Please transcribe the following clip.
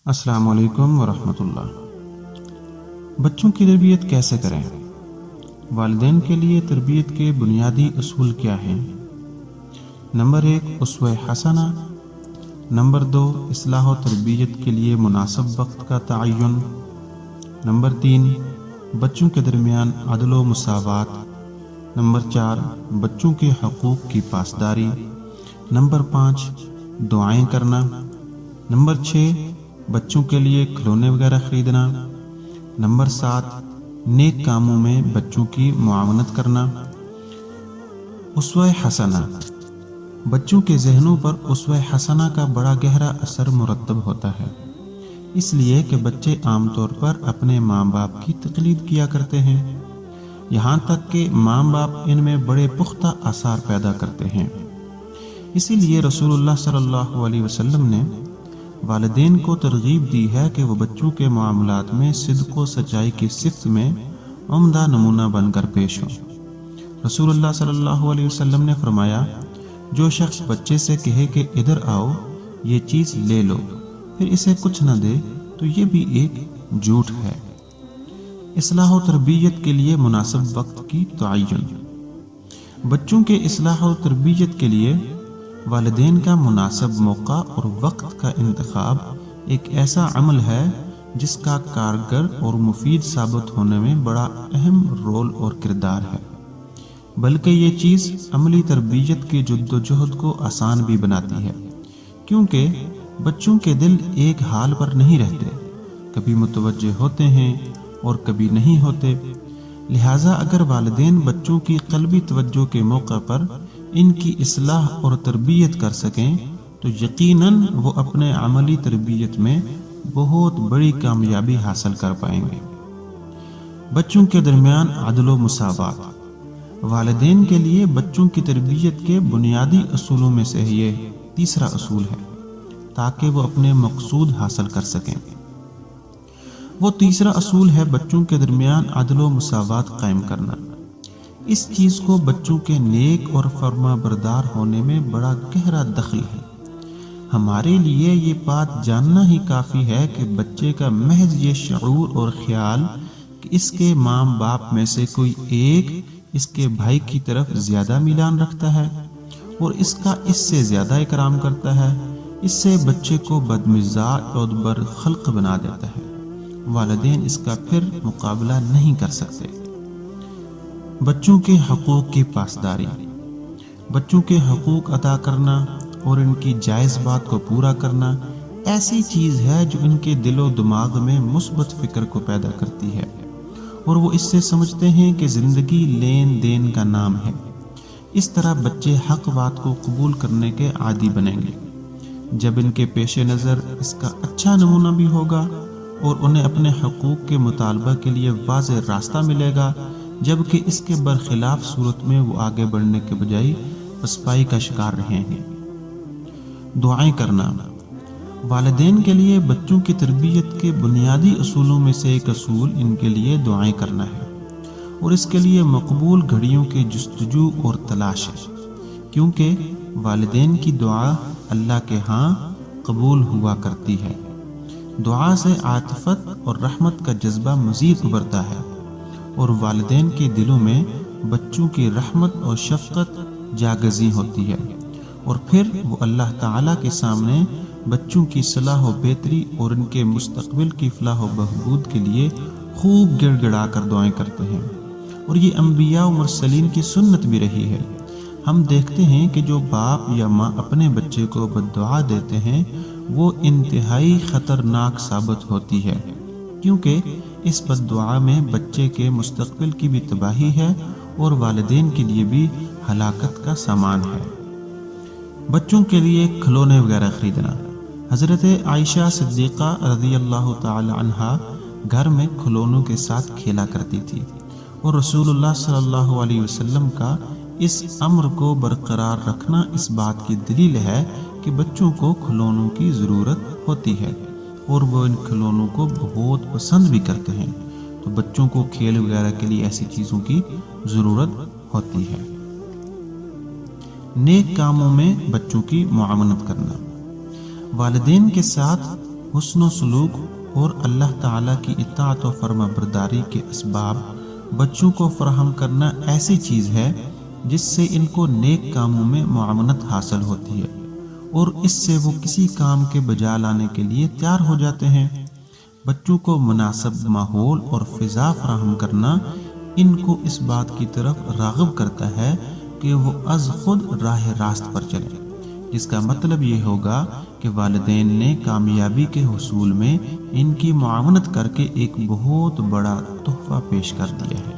السلام علیکم ورحمۃ اللہ۔ بچوں کی تربیت کیسے کریں؟ والدین کے لیے تربیت کے بنیادی اصول کیا ہیں؟ نمبر 1، اسوہ حسنہ۔ نمبر 2، اصلاح و تربیت کے لیے مناسب وقت کا تعین۔ نمبر 3، بچوں کے درمیان عدل و مساوات۔ نمبر 4، بچوں کے حقوق کی پاسداری۔ نمبر 5، دعائیں کرنا۔ نمبر 6، بچوں کے لیے کھلونے وغیرہ خریدنا۔ نمبر 7، نیک کاموں میں بچوں کی معاونت کرنا۔ اسوہ حسنہ۔ بچوں کے ذہنوں پر اسوہ حسنہ کا بڑا گہرا اثر مرتب ہوتا ہے، اس لیے کہ بچے عام طور پر اپنے ماں باپ کی تقلید کیا کرتے ہیں، یہاں تک کہ ماں باپ ان میں بڑے پختہ آثار پیدا کرتے ہیں۔ اسی لیے رسول اللہ صلی اللہ علیہ وسلم نے والدین کو ترغیب دی ہے کہ وہ بچوں کے معاملات میں صدق و سچائی کی صفت میں عمدہ نمونہ بن کر پیش ہوں۔ رسول اللہ صلی اللہ علیہ وسلم نے فرمایا، جو شخص بچے سے کہے کہ ادھر آؤ، یہ چیز لے لو، پھر اسے کچھ نہ دے تو یہ بھی ایک جھوٹ ہے۔ اصلاح و تربیت کے لیے مناسب وقت کی تعین۔ بچوں کے اصلاح و تربیت کے لیے والدین کا مناسب موقع اور وقت کا انتخاب ایک ایسا عمل ہے جس کا کارگر اور مفید ثابت ہونے میں بڑا اہم رول اور کردار ہے، بلکہ یہ چیز عملی تربیت کی جد و جہد کو آسان بھی بناتی ہے، کیونکہ بچوں کے دل ایک حال پر نہیں رہتے، کبھی متوجہ ہوتے ہیں اور کبھی نہیں ہوتے۔ لہٰذا اگر والدین بچوں کی قلبی توجہ کے موقع پر ان کی اصلاح اور تربیت کر سکیں تو یقیناً وہ اپنے عملی تربیت میں بہت بڑی کامیابی حاصل کر پائیں گے۔ بچوں کے درمیان عدل و مساوات۔ والدین کے لیے بچوں کی تربیت کے بنیادی اصولوں میں سے یہ تیسرا اصول ہے، تاکہ وہ اپنے مقصود حاصل کر سکیں۔ وہ تیسرا اصول ہے بچوں کے درمیان عدل و مساوات قائم کرنا۔ اس چیز کو بچوں کے نیک اور فرما بردار ہونے میں بڑا گہرا دخل ہے۔ ہمارے لیے یہ بات جاننا ہی کافی ہے کہ بچے کا محض یہ شعور اور خیال کہ اس کے ماں باپ میں سے کوئی ایک اس کے بھائی کی طرف زیادہ میلان رکھتا ہے اور اس کا اس سے زیادہ اکرام کرتا ہے، اس سے بچے کو بدمزاج اور برخلق بنا دیتا ہے۔ والدین اس کا پھر مقابلہ نہیں کر سکتے۔ بچوں کے حقوق کی پاسداری۔ بچوں کے حقوق ادا کرنا اور ان کی جائز بات کو پورا کرنا ایسی چیز ہے جو ان کے دل و دماغ میں مثبت فکر کو پیدا کرتی ہے، اور وہ اس سے سمجھتے ہیں کہ زندگی لین دین کا نام ہے۔ اس طرح بچے حق بات کو قبول کرنے کے عادی بنیں گے۔ جب ان کے پیش نظر اس کا اچھا نمونہ بھی ہوگا اور انہیں اپنے حقوق کے مطالبہ کے لیے واضح راستہ ملے گا، جبکہ اس کے برخلاف صورت میں وہ آگے بڑھنے کے بجائے پسپائی کا شکار رہے ہیں۔ دعائیں کرنا۔ والدین کے لیے بچوں کی تربیت کے بنیادی اصولوں میں سے ایک اصول ان کے لیے دعائیں کرنا ہے، اور اس کے لیے مقبول گھڑیوں کی جستجو اور تلاش ہے، کیونکہ والدین کی دعا اللہ کے ہاں قبول ہوا کرتی ہے۔ دعا سے عاطفت اور رحمت کا جذبہ مزید ابھرتا ہے، اور والدین کے دلوں میں بچوں کی رحمت اور شفقت جاگزی ہوتی ہے، اور پھر وہ اللہ تعالیٰ کے سامنے بچوں کی صلاح و بہتری اور ان کے مستقبل کی فلاح و بہبود کے لیے خوب گڑ گڑا کر دعائیں کرتے ہیں، اور یہ انبیاء و مرسلین کی سنت بھی رہی ہے۔ ہم دیکھتے ہیں کہ جو باپ یا ماں اپنے بچے کو بددعا دیتے ہیں وہ انتہائی خطرناک ثابت ہوتی ہے، کیونکہ اس بددعا میں بچے کے مستقبل کی بھی تباہی ہے اور والدین کے لیے بھی ہلاکت کا سامان ہے۔ بچوں کے لیے کھلونے وغیرہ خریدنا۔ حضرت عائشہ صدیقہ رضی اللہ تعالی عنہا گھر میں کھلونوں کے ساتھ کھیلا کرتی تھی، اور رسول اللہ صلی اللہ علیہ وسلم کا اس امر کو برقرار رکھنا اس بات کی دلیل ہے کہ بچوں کو کھلونوں کی ضرورت ہوتی ہے، اور وہ ان کھلونوں کو بہت پسند بھی کرتے ہیں، تو بچوں کو کھیل وغیرہ کے لیے ایسی چیزوں کی ضرورت ہوتی ہے۔ نیک کاموں میں بچوں کی معاونت کرنا، والدین کے ساتھ حسن و سلوک اور اللہ تعالیٰ کی اطاعت و فرما برداری کے اسباب بچوں کو فراہم کرنا ایسی چیز ہے جس سے ان کو نیک کاموں میں معاونت حاصل ہوتی ہے اور اس سے وہ کسی کام کے بجا لانے کے لیے تیار ہو جاتے ہیں۔ بچوں کو مناسب ماحول اور فضا فراہم کرنا ان کو اس بات کی طرف راغب کرتا ہے کہ وہ از خود راہ راست پر چلیں، جس کا مطلب یہ ہوگا کہ والدین نے کامیابی کے حصول میں ان کی معاونت کر کے ایک بہت بڑا تحفہ پیش کر دیا ہے۔